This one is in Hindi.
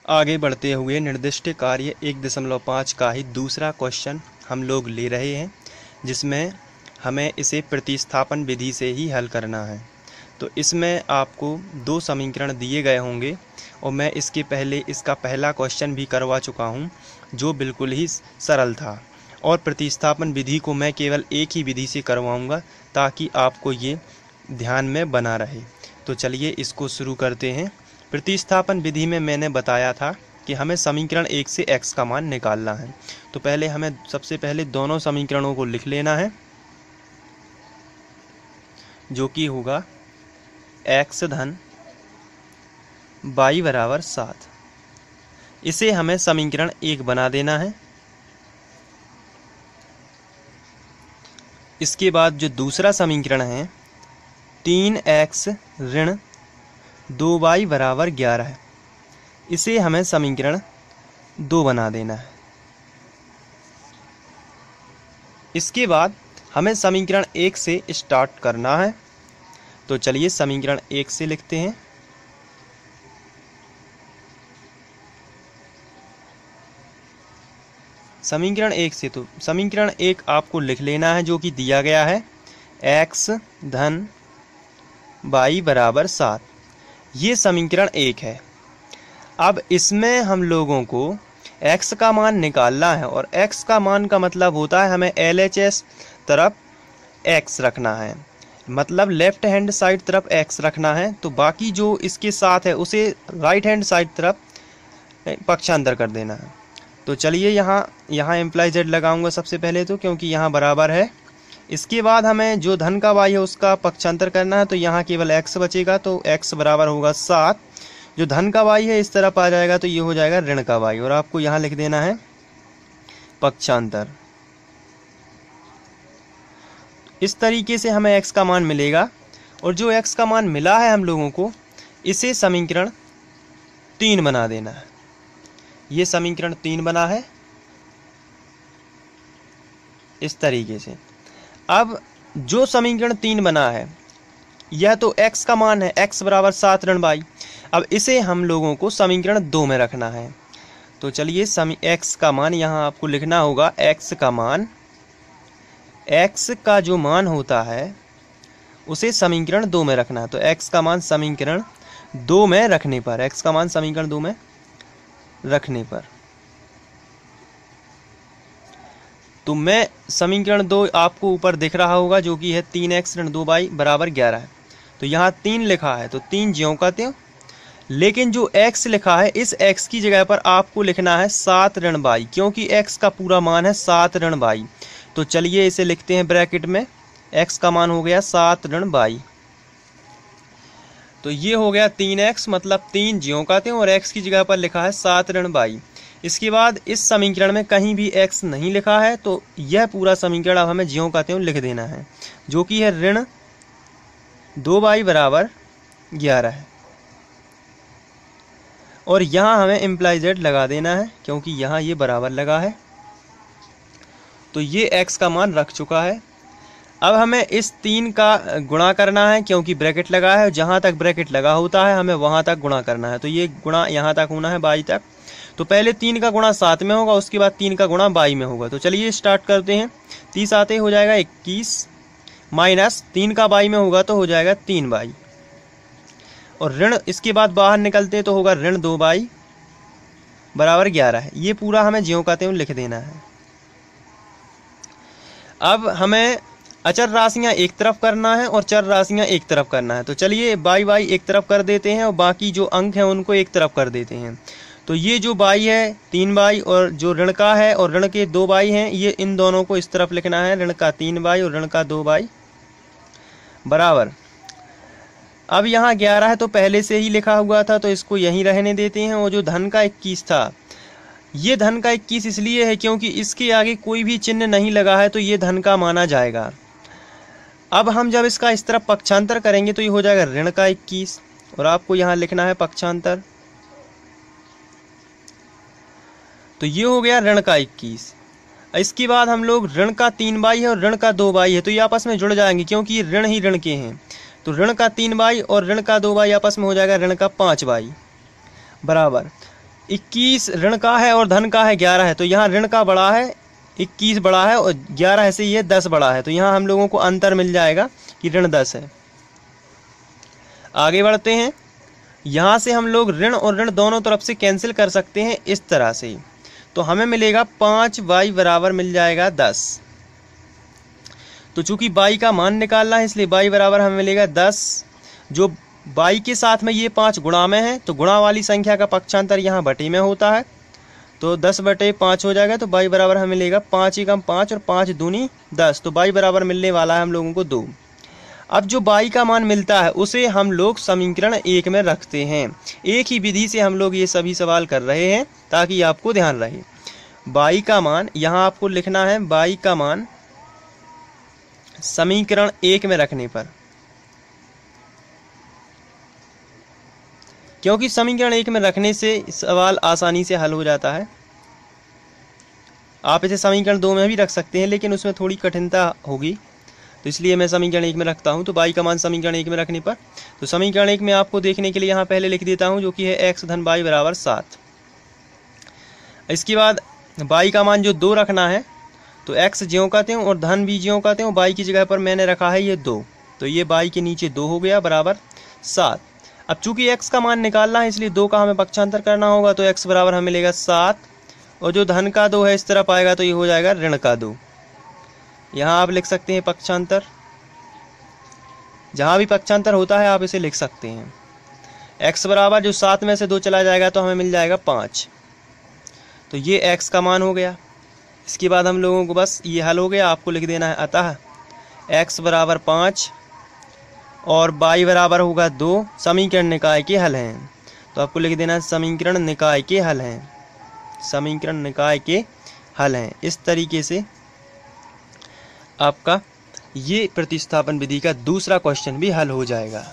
आगे बढ़ते हुए निर्दिष्ट कार्य 1.5 का ही दूसरा क्वेश्चन हम लोग ले रहे हैं, जिसमें हमें इसे प्रतिस्थापन विधि से ही हल करना है। तो इसमें आपको दो समीकरण दिए गए होंगे और मैं इसके पहले इसका पहला क्वेश्चन भी करवा चुका हूं, जो बिल्कुल ही सरल था। और प्रतिस्थापन विधि को मैं केवल एक ही विधि से करवाऊंगा ताकि आपको ये ध्यान में बना रहे। तो चलिए इसको शुरू करते हैं। प्रतिस्थापन विधि में मैंने बताया था कि हमें समीकरण 1 से x का मान निकालना है। तो पहले हमें सबसे पहले दोनों समीकरणों को लिख लेना है, जो कि होगा x धन y बराबर 7। इसे हमें समीकरण 1 बना देना है। इसके बाद जो दूसरा समीकरण है 3x ऋण 2y बराबर 11 है, इसे हमें समीकरण 2 बना देना है। इसके बाद हमें समीकरण 1 से स्टार्ट करना है। तो चलिए समीकरण 1 से लिखते हैं। समीकरण 1 से तो समीकरण 1 आपको लिख लेना है, जो कि दिया गया है x धन y बराबर 7। ये समीकरण 1 है। अब इसमें हम लोगों को x का मान निकालना है, और x का मान का मतलब होता है हमें LHS तरफ x रखना है, मतलब लेफ्ट हैंड साइड तरफ x रखना है। तो बाकी जो इसके साथ है उसे राइट हैंड साइड तरफ पक्षांतर कर देना है। तो चलिए यहाँ इम्प्लाई z लगाऊंगा सबसे पहले, तो क्योंकि यहाँ बराबर है। इसके बाद हमें जो धन का y है उसका पक्षांतर करना है, तो यहाँ केवल x बचेगा। तो x बराबर होगा 7। जो धन का y है इस तरफ आ जाएगा, तो ये हो जाएगा ऋण का y, और आपको यहाँ लिख देना है पक्षांतर। इस तरीके से हमें x का मान मिलेगा, और जो x का मान मिला है हम लोगों को, इसे समीकरण 3 बना देना है। ये समीकरण 3 बना है इस तरीके से। अब जो समीकरण 3 बना है, यह तो x का मान है, x बराबर 7 ऋण y। अब इसे हम लोगों को समीकरण 2 में रखना है। तो चलिए x का मान यहाँ आपको लिखना होगा। x का मान, x का जो मान होता है उसे समीकरण 2 में रखना है। तो x का मान समीकरण 2 में रखने पर, x का मान समीकरण 2 में रखने पर, तो मैं समीकरण 2 आपको ऊपर दिख रहा होगा, जो कि है 3x ऋण 2y बराबर 11 है। तो यहाँ 3 लिखा है, तो 3 ज्यों का त्यों। लेकिन जो x लिखा है, इस x की जगह पर आपको लिखना है 7 ऋण y, क्योंकि x का पूरा मान है 7 ऋण y। तो चलिए इसे लिखते हैं ब्रैकेट में। x का मान हो गया 7 ऋण y। तो ये हो गया 3x, मतलब 3 ज्यों का त्यों, और x की जगह पर लिखा है 7 ऋण y। इसके बाद इस समीकरण में कहीं भी x नहीं लिखा है, तो यह पूरा समीकरण अब हमें ज्यों का त्यों लिख देना है, जो कि है ऋण 2y बराबर 11 है। और यहाँ हमें इम्प्लाई z लगा देना है, क्योंकि यहाँ ये बराबर लगा है। तो ये x का मान रख चुका है। अब हमें इस 3 का गुणा करना है, क्योंकि ब्रैकेट लगा है, जहाँ तक ब्रैकेट लगा होता है हमें वहाँ तक गुणा करना है। तो ये गुणा यहाँ तक होना है y तक। तो पहले 3 का गुणा 7 में होगा, उसके बाद 3 का गुणा y में होगा। तो चलिए स्टार्ट करते हैं। 30 आते हो जाएगा 21, माइनस 3 का y में होगा तो हो जाएगा 3y, और ऋण इसके बाद बाहर निकलते तो होगा ऋण 2y बराबर 11 है। ये पूरा हमें ज्यों का त्यों लिख देना है। अब हमें अचर राशियां एक तरफ करना है और चर राशियां एक तरफ करना है। तो चलिए y एक तरफ कर देते हैं, और बाकी जो अंक हैं उनको एक तरफ कर देते हैं। तो ये जो y है 3y, और जो ऋण का है और ऋण के 2y हैं, ये इन दोनों को इस तरफ लिखना है, ऋण का 3y और ऋण का 2y बराबर। अब यहाँ 11 है तो पहले से ही लिखा हुआ था, तो इसको यहीं रहने देते हैं। और जो धन का 21 था, ये धन का 21 इसलिए है क्योंकि इसके आगे कोई भी चिन्ह नहीं लगा है, तो ये धन का माना जाएगा। अब हम जब इसका इस तरफ पक्षांतर करेंगे तो ये हो जाएगा ऋण का 21, और आपको यहाँ लिखना है पक्षांतर। तो ये हो गया ऋण का 21। इसके बाद हम लोग ऋण का 3y है और ऋण का 2y है, तो ये आपस में जुड़ जाएंगे, क्योंकि ऋण ही ऋण के हैं। तो ऋण का 3y और ऋण का 2y आपस में हो जाएगा ऋण का 5y बराबर। 21 ऋण का है और धन का है 11 है, तो यहाँ ऋण का बड़ा है, 21 बड़ा है और 11 से ये 10 बड़ा है, तो यहाँ हम लोगों को अंतर मिल जाएगा कि ऋण 10 है। आगे बढ़ते हैं। यहाँ से हम लोग ऋण और ऋण दोनों तरफ से कैंसिल कर सकते हैं इस तरह से, तो हमें मिलेगा 5y बराबर मिल जाएगा 10। तो चूंकि y का मान निकालना है इसलिए y बराबर हमें मिलेगा 10। जो y के साथ में ये 5 गुणा में है, तो गुणा वाली संख्या का पक्षांतर यहाँ बटे में होता है, तो 10/5 हो जाएगा। तो y बराबर हमें मिलेगा 5 एकम 5 और 5 दूनी 10, तो y बराबर मिलने वाला है हम लोगों को 2। अब जो y का मान मिलता है उसे हम लोग समीकरण 1 में रखते हैं। एक ही विधि से हम लोग ये सभी सवाल कर रहे हैं ताकि आपको ध्यान रहे। y का मान यहाँ आपको लिखना है, y का मान समीकरण 1 में रखने पर, क्योंकि समीकरण 1 में रखने से सवाल आसानी से हल हो जाता है। आप इसे समीकरण 2 में भी रख सकते हैं लेकिन उसमें थोड़ी कठिनता होगी, तो इसलिए मैं समीकरण 1 में रखता हूं। तो y का मान समीकरण 1 में रखने पर, तो समीकरण 1 में आपको देखने के लिए यहाँ पहले लिख देता हूं, जो कि है x धन y बराबर 7। इसके बाद y का मान जो 2 रखना है, तो x ज्यों का त्यों और धन भी ज्यों का त्यों, y की जगह पर मैंने रखा है ये 2, तो ये y के नीचे 2 हो गया बराबर 7। अब चूंकि x का मान निकालना है इसलिए 2 का हमें पक्षांतर करना होगा, तो x बराबर हमें मिलेगा 7, और जो धन का 2 है इस तरफ आएगा तो ये हो जाएगा ऋण का 2। यहाँ आप लिख सकते हैं पक्षांतर, जहाँ भी पक्षांतर होता है आप इसे लिख सकते हैं। x बराबर जो 7 में से 2 चला जाएगा तो हमें मिल जाएगा 5, तो ये x का मान हो गया। इसके बाद हम लोगों को बस ये हल हो गया, आपको लिख देना है अतः x बराबर 5 और y बराबर होगा 2 समीकरण निकाय के हल हैं। तो आपको लिख देना है समीकरण निकाय के हल हैं, समीकरण निकाय के हल हैं। इस तरीके से आपका ये प्रतिस्थापन विधि का दूसरा क्वेश्चन भी हल हो जाएगा।